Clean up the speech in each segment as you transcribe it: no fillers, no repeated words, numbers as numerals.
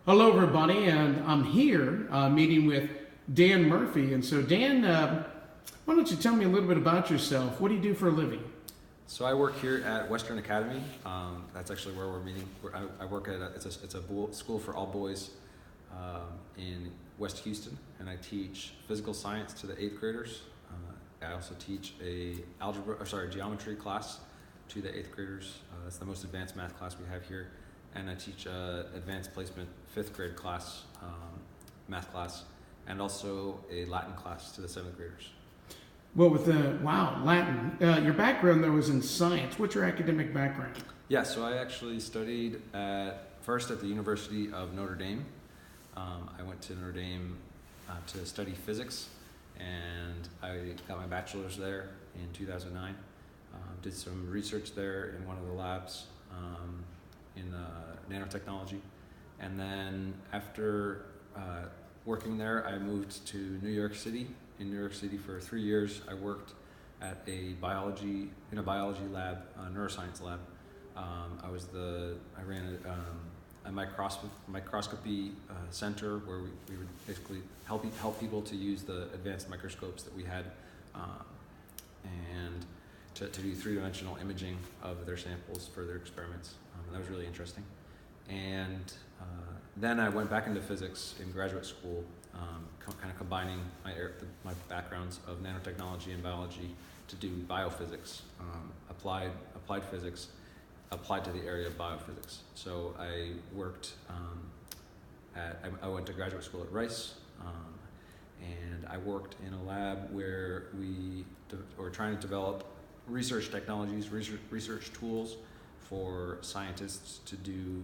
Hello, everybody, and I'm here meeting with Dan Murphy. And so, Dan, why don't you tell me a little bit about yourself? What do you do for a living? So I work here at Western Academy. That's actually where we're meeting. I work at school for all boys in West Houston, and I teach physical science to the eighth graders. I also teach a geometry class to the eighth graders. That's the most advanced math class we have here, and I teach advanced placement fifth grade class, math class, and also a Latin class to the seventh graders. Well, Latin. Your background, though, is in science. What's your academic background? Yeah, so I actually studied first at the University of Notre Dame. I went to Notre Dame to study physics, and I got my bachelor's there in 2009. Did some research there in one of the labs in nanotechnology. And then after working there, I moved to New York City. In New York City for 3 years, I worked at a biology lab, a neuroscience lab. I ran a microscopy center where we would basically help people to use the advanced microscopes that we had, and to do three-dimensional imaging of their samples for their experiments. And that was really interesting. And then I went back into physics in graduate school, kind of combining my backgrounds of nanotechnology and biology to do biophysics, applied physics, applied to the area of biophysics. So I worked I went to graduate school at Rice, and I worked in a lab where we were trying to develop research technologies, research tools for scientists to do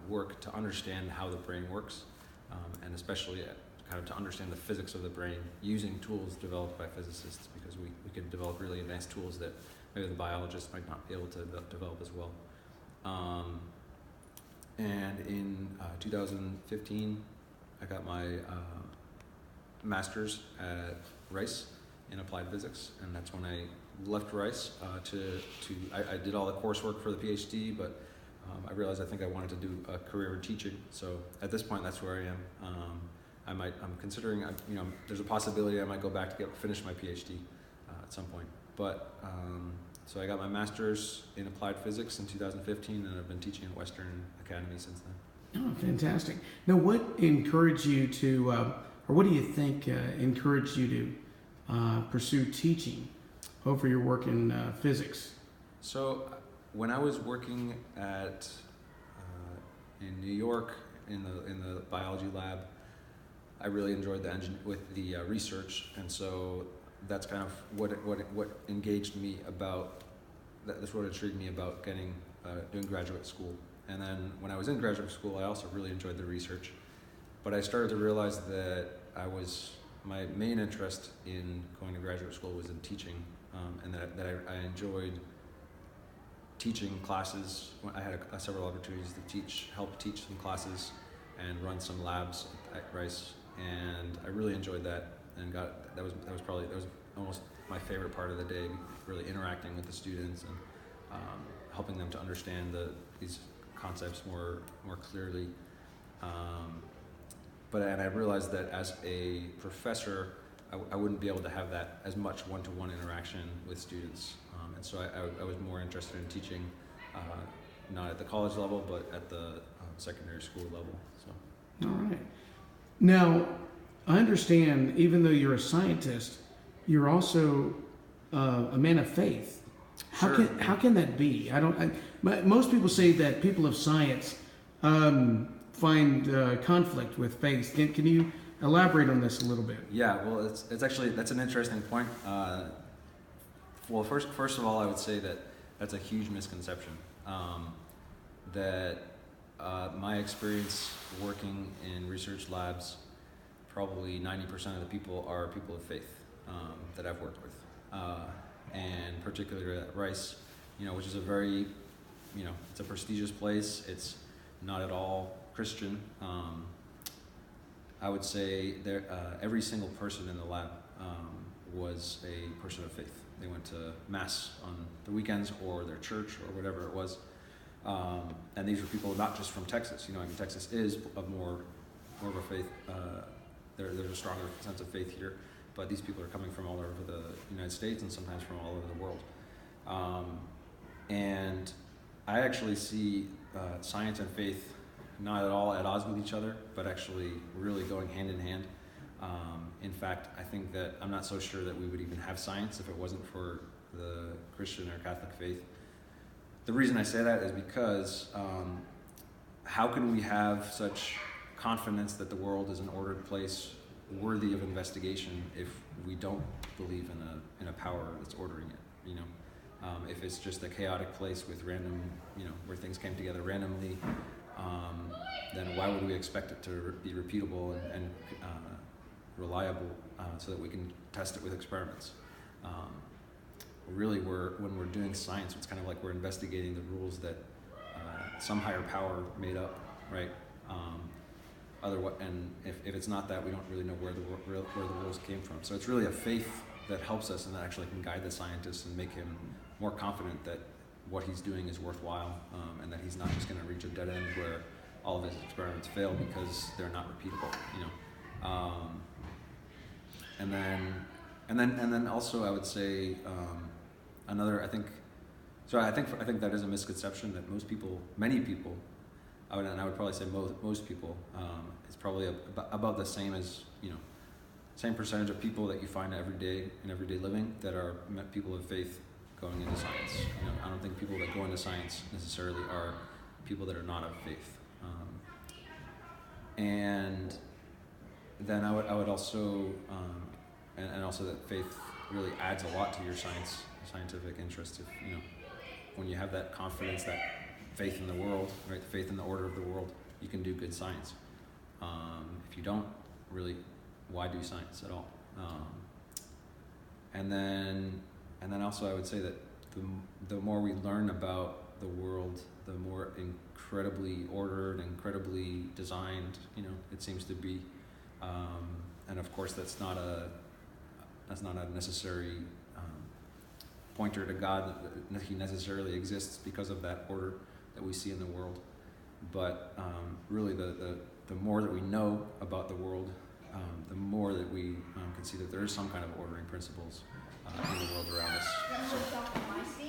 work to understand how the brain works, and especially kind of to understand the physics of the brain using tools developed by physicists, because we could develop really advanced tools that maybe the biologists might not be able to develop as well. And in 2015, I got my master's at Rice in applied physics, and that's when I left Rice I did all the coursework for the PhD, but I realized I think I wanted to do a career in teaching. So at this point, that's where I am. I'm considering, there's a possibility I might go back to finish my PhD at some point. But so I got my master's in applied physics in 2015, and I've been teaching at Western Academy since then. Oh, fantastic. Now, what encouraged you to, or what do you think encouraged you to pursue teaching over your work in physics? So when I was working in New York in the biology lab, I really enjoyed the research, and so that's kind of what engaged me about that's what intrigued me about doing graduate school. And then when I was in graduate school, I also really enjoyed the research, but I started to realize that my main interest in going to graduate school was in teaching, and that I enjoyed teaching classes. I had several opportunities to help teach some classes and run some labs at Rice, and I really enjoyed that. And that was almost my favorite part of the day, really interacting with the students and helping them to understand these concepts more clearly. And I realized that as a professor, I wouldn't be able to have that as much one-to-one interaction with students. And so I was more interested in teaching, not at the college level, but at the secondary school level. So. All right. Now, I understand, even though you're a scientist, you're also a man of faith. Sure. How can that be? Most people say that people of science find conflict with faith. Can you elaborate on this a little bit? Yeah, well, it's actually, that's an interesting point. Well, first of all, I would say that's a huge misconception. That my experience working in research labs, probably 90% of the people are people of faith that I've worked with, and particularly at Rice, which is a very, it's a prestigious place. It's not at all Christian. I would say every single person in the lab was a person of faith. They went to mass on the weekends or their church or whatever it was. And these were people not just from Texas. I mean, Texas is a more of a faith. There's a stronger sense of faith here, but these people are coming from all over the United States and sometimes from all over the world. And I actually see science and faith not at all at odds with each other, but actually really going hand in hand. In fact, I think that I'm not so sure that we would even have science if it wasn't for the Christian or Catholic faith. The reason I say that is because how can we have such confidence that the world is an ordered place worthy of investigation if we don't believe in a power that's ordering it? If it's just a chaotic place with random, where things came together randomly, then why would we expect it to be repeatable and reliable so that we can test it with experiments? Really, when we're doing science, it's kind of like we're investigating the rules that some higher power made up, right? And if it's not that, we don't really know where the rules came from. So it's really a faith that helps us and that actually can guide the scientist and make him more confident that what he's doing is worthwhile, and that he's not just going to reach a dead end where all of his experiments fail because they're not repeatable. And then also I would say another. I think that is a misconception that many people, I would probably say most people, it's probably about the same as same percentage of people that you find everyday living that are people of faith going into science. I don't think people that go into science necessarily are people that are not of faith. And then I would also, and also that faith really adds a lot to your scientific interest. If when you have that confidence, that faith in the world, right, faith in the order of the world, you can do good science. If you don't, really, why do science at all? And then also I would say that the more we learn about the world, the more incredibly ordered, incredibly designed, it seems to be. And of course, that's not a necessary pointer to God that He necessarily exists because of that order that we see in the world. But really, the more that we know about the world, the more that we can see that there is some kind of ordering principles in the world around us. So.